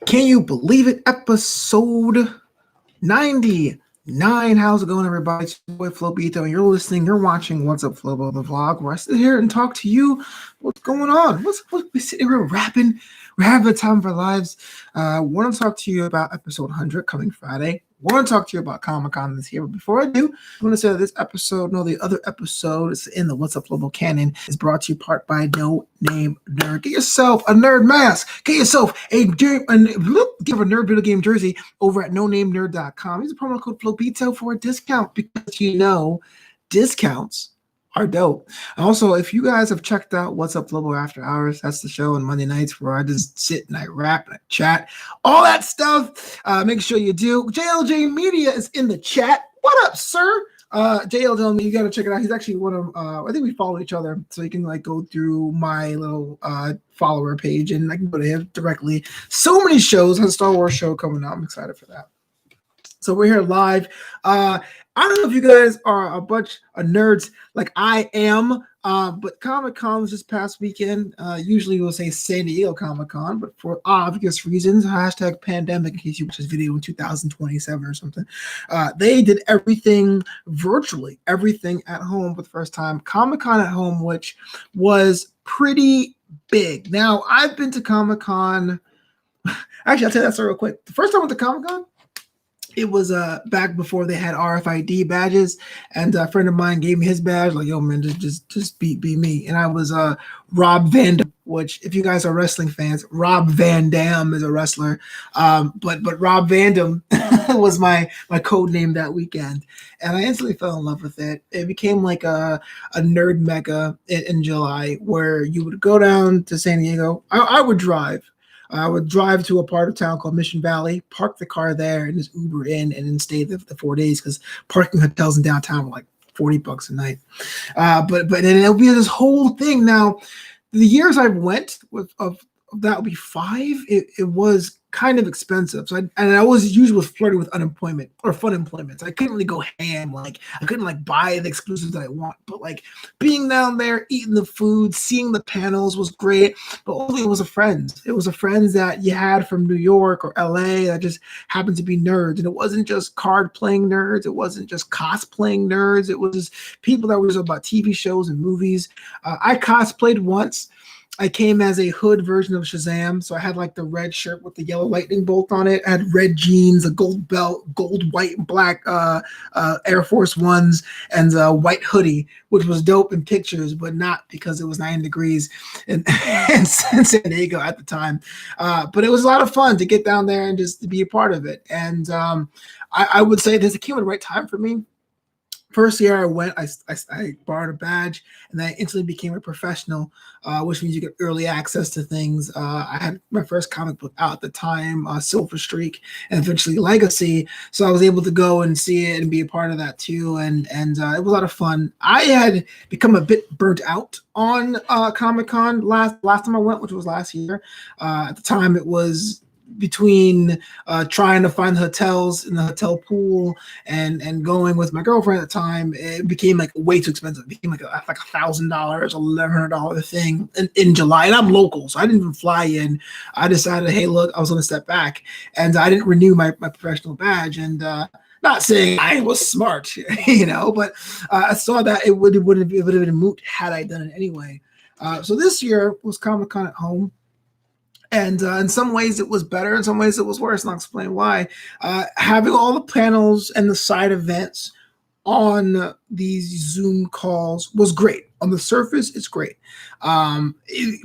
Can you believe it? Episode 99. How's it going, everybody? It's your boy Flobito, and you're watching What's Up, Flobo, the vlog, where I sit here and talk to you. What's going on? We sitting here rapping. We're having the time of our lives. Want to talk to you about episode 100 coming Friday. Want to talk to you about Comic-Con this year. But before I do, I want to say that the other episode is in the What's Up Global canon, is brought to you part by No Name Nerd. Get yourself a nerd mask. Get yourself give a nerd video game jersey over at nonamenerd.com. Use the promo code FLOBITO for a discount because discounts are dope. Also, if you guys have checked out What's Up Flobo After Hours, that's the show on Monday nights where I just sit and I rap and I chat, all that stuff. Make sure you do. JLJ Media is in the chat. What up, sir? JLJ, you got to check it out. He's actually one of, I think we follow each other, so you can go through my little follower page and I can go to him directly. So many shows. Has a Star Wars show coming out. I'm excited for that. So we're here live. I don't know if you guys are a bunch of nerds like I am, but Comic-Con was this past weekend. Usually we'll say San Diego Comic-Con, but for obvious reasons, hashtag pandemic, in case you watch this video in 2027 or something, they did everything virtually, everything at home for the first time. Comic-Con at home, which was pretty big. Now, I've been to Comic-Con. Actually, I'll tell you that story real quick. The first time I went to Comic-Con, it was back before they had RFID badges, and a friend of mine gave me his badge, like, yo man, just be me. And I was Rob Van Dam, which, if you guys are wrestling fans, Rob Van Dam is a wrestler, but Rob Van Dam was my code name that weekend, and I instantly fell in love with it. It became like a nerd mecca in July, where you would go down to San Diego. I would drive. I would drive to a part of town called Mission Valley, park the car there, and just Uber in, and then stay there for the 4 days, because parking hotels in downtown were like $40 a night. But then it'll be this whole thing. Now, the years I went of that would be 5. It was kind of expensive. So I was usually flirting with unemployment or fun employment. So I couldn't really go ham. I couldn't buy the exclusives that I want. But being down there, eating the food, seeing the panels was great. But only it was a friend. It was a friends that you had from New York or LA that just happened to be nerds. And it wasn't just card playing nerds. It wasn't just cosplaying nerds. It was just people that were about TV shows and movies. I cosplayed once. I came as a hood version of Shazam, so I had the red shirt with the yellow lightning bolt on it. I had red jeans, a gold belt, gold, white, and black Air Force Ones, and a white hoodie, which was dope in pictures, but not because it was 9 degrees in San Diego at the time. But it was a lot of fun to get down there and just to be a part of it. And I would say this came at the right time for me. First year I went, I borrowed a badge, and I instantly became a professional, which means you get early access to things. I had my first comic book out at the time, Silver Streak, and eventually Legacy. So I was able to go and see it and be a part of that too, and it was a lot of fun. I had become a bit burnt out on Comic-Con last time I went, which was last year. At the time, it was between trying to find hotels in the hotel pool and going with my girlfriend at the time. It became way too expensive. It became like $1,000, $1,100 thing in July, and I'm local, so I didn't even fly in. I decided, hey, look, I was going to step back, and I didn't renew my professional badge. And not saying I was smart, but I saw that it would have been moot had I done it anyway. So this year was Comic-Con at home. And in some ways it was better, in some ways it was worse, and I'll explain why. Having all the panels and the side events on these Zoom calls was great. On the surface, it's great.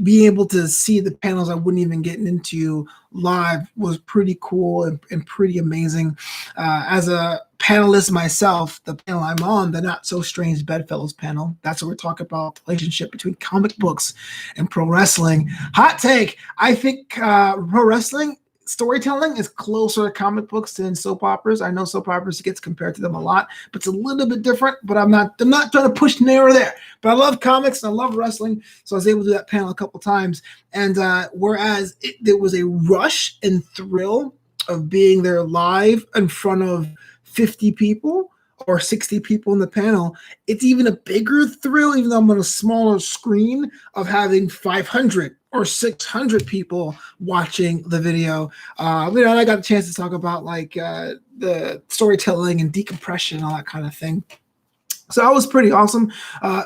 Being able to see the panels I wouldn't even get into live was pretty cool and pretty amazing. As a panelist myself, the panel I'm on, the Not So Strange Bedfellows panel, that's where we're talking about the relationship between comic books and pro wrestling. Hot take, I think pro wrestling storytelling is closer to comic books than soap operas. I know soap operas gets compared to them a lot, but it's a little bit different. But I'm not trying to push narrow there. But I love comics and I love wrestling, so I was able to do that panel a couple times. And whereas there was a rush and thrill of being there live in front of 50 people or 60 people in the panel, it's even a bigger thrill, even though I'm on a smaller screen, of having 500 or 600 people watching the video. I got a chance to talk about like the storytelling and decompression and all that kind of thing. So that was pretty awesome,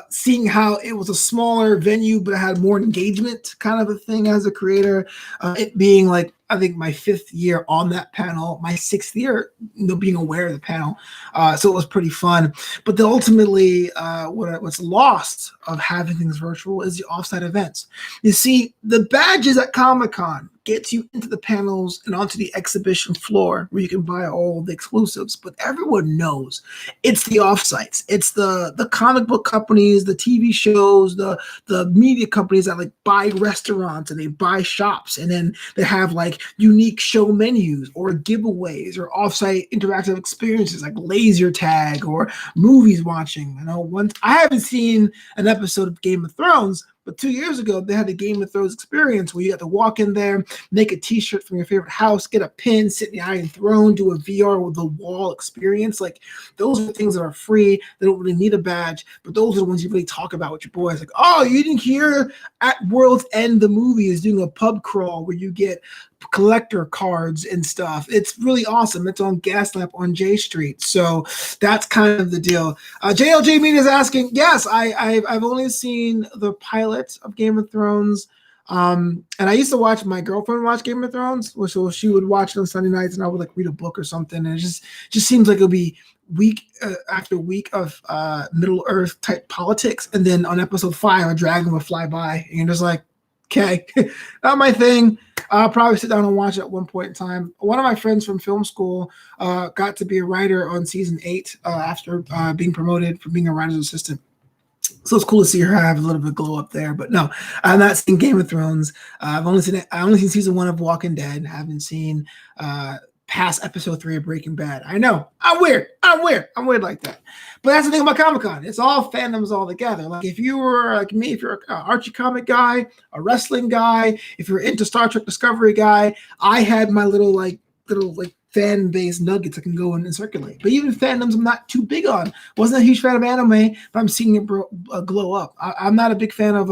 seeing how it was a smaller venue, but it had more engagement kind of a thing as a creator. It being like, I think my 5th year on that panel, my 6th year being aware of the panel. So it was pretty fun. But then ultimately, what's lost of having things virtual is the offsite events. You see, the badges at Comic-Con gets you into the panels and onto the exhibition floor where you can buy all the exclusives. But everyone knows it's the offsites. It's the comic book companies, the TV shows, the media companies that like buy restaurants and they buy shops, and then they have like unique show menus or giveaways or offsite interactive experiences like laser tag or movies watching. Once I haven't seen an episode of Game of Thrones, but 2 years ago, they had the Game of Thrones experience where you had to walk in there, make a t-shirt from your favorite house, get a pin, sit in the Iron Throne, do a VR with the wall experience. Like, those are things that are free. They don't really need a badge, but those are the ones you really talk about with your boys. Like, oh, you didn't hear at World's End, the movie is doing a pub crawl where you get collector cards and stuff. It's really awesome. It's on Gaslamp on J Street. So that's kind of the deal. JLJ Media is asking, yes, I've only seen the pilot of Game of Thrones. And I used to watch my girlfriend watch Game of Thrones, so she would watch it on Sunday nights and I would like read a book or something. And it just seems like it'll be week after week of Middle Earth type politics. And then on episode 5, a dragon would fly by and you're just like, okay, not my thing. I'll probably sit down and watch it at one point in time. One of my friends from film school got to be a writer on season 8 after being promoted from being a writer's assistant. So it's cool to see her have a little bit of glow up there. But no, I'm not seeing Game of Thrones. I only seen season 1 of Walking Dead. I haven't seen past episode 3 of Breaking Bad. I know. I'm weird like that. But that's the thing about Comic-Con. It's all fandoms all together. Like if you were like me, if you're an Archie comic guy, a wrestling guy, if you're into Star Trek Discovery guy, I had my little fan base nuggets that can go in and circulate. But even fandoms I'm not too big on. Wasn't a huge fan of anime, but I'm seeing it glow up. I'm not a big fan of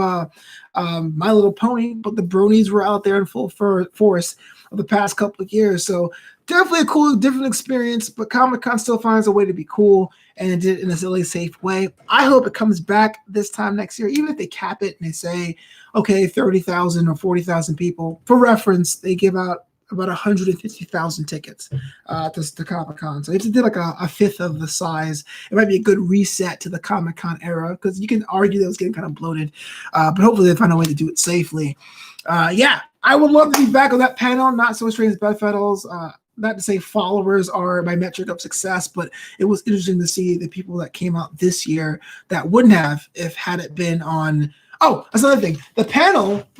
My Little Pony, but the bronies were out there in full force of the past couple of years. So definitely a cool, different experience, but Comic-Con still finds a way to be cool, and it did in a really safe way. I hope it comes back this time next year, even if they cap it and they say, okay, 30,000 or 40,000 people. For reference, they give out about 150,000 tickets to Comic-Con. So if they did like a fifth of the size, it might be a good reset to the Comic-Con era, because you can argue that it was getting kind of bloated, but hopefully they find a way to do it safely. Yeah, I would love to be back on that panel. Not So Strange Bedfellows. Not to say followers are my metric of success, but it was interesting to see the people that came out this year that wouldn't have if had it been on. Oh, that's another thing. My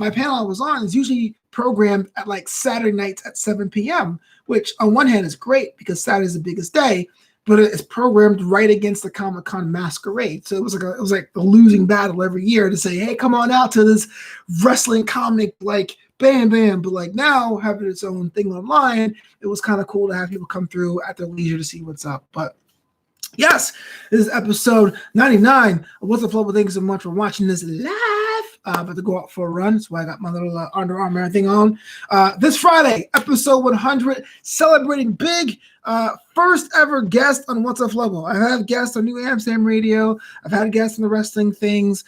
panel I was on is usually programmed at like Saturday nights at 7 p.m., which on one hand is great because Saturday's the biggest day, but it's programmed right against the Comic-Con masquerade. So it was like a losing battle every year to say, hey, come on out to this wrestling comic, like bam, bam. But like now having its own thing online, it was kind of cool to have people come through at their leisure to see what's up. But yes, this is episode 99 of What's Up, Flobo. Thank you so much for watching this live. About to go out for a run. That's why I got my little Under Armour thing on. This Friday, episode 100, celebrating big. First ever guest on What's Up, Flobo. I've had guests on New Amsterdam Radio. I've had guests on the wrestling things.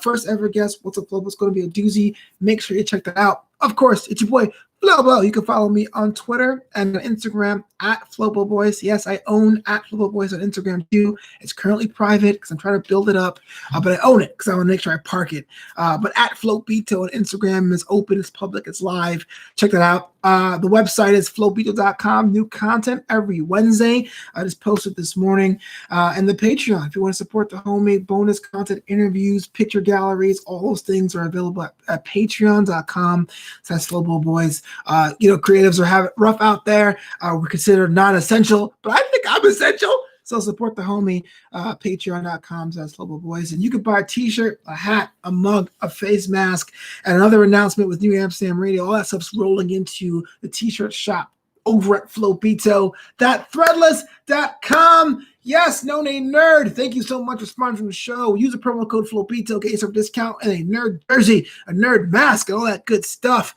First ever guest, What's Up, Flobo. It's going to be a doozy. Make sure you check that out. Of course, it's your boy, Flobo. You can follow me on Twitter and on Instagram at Flobo Boys. Yes, I own at Flobo Boys on Instagram too. It's currently private because I'm trying to build it up, but I own it because I want to make sure I park it. But at Flobito on Instagram is open, it's public, it's live. Check that out. The website is flobito.com. New content every Wednesday. I just posted this morning. And the Patreon, if you want to support the homemade bonus content, interviews, picture galleries, all those things are available at patreon.com. So that's Flobo Boys. Creatives are having it rough out there. We're considered non-essential, but I think I'm essential. So support the homie, patreon.com, that's Flobo Boys. And you can buy a t-shirt, a hat, a mug, a face mask, and another announcement with New Amsterdam Radio. All that stuff's rolling into the t-shirt shop over at flobito.threadless.com. Yes, No Name Nerd. Thank you so much for sponsoring the show. Use the promo code Flobito, get yourself a discount and a nerd jersey, a nerd mask, and all that good stuff.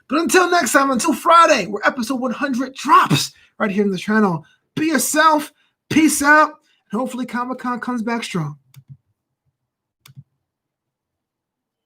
But until next time, until Friday, where episode 100 drops right here on the channel, be yourself, peace out, and hopefully Comic-Con comes back strong.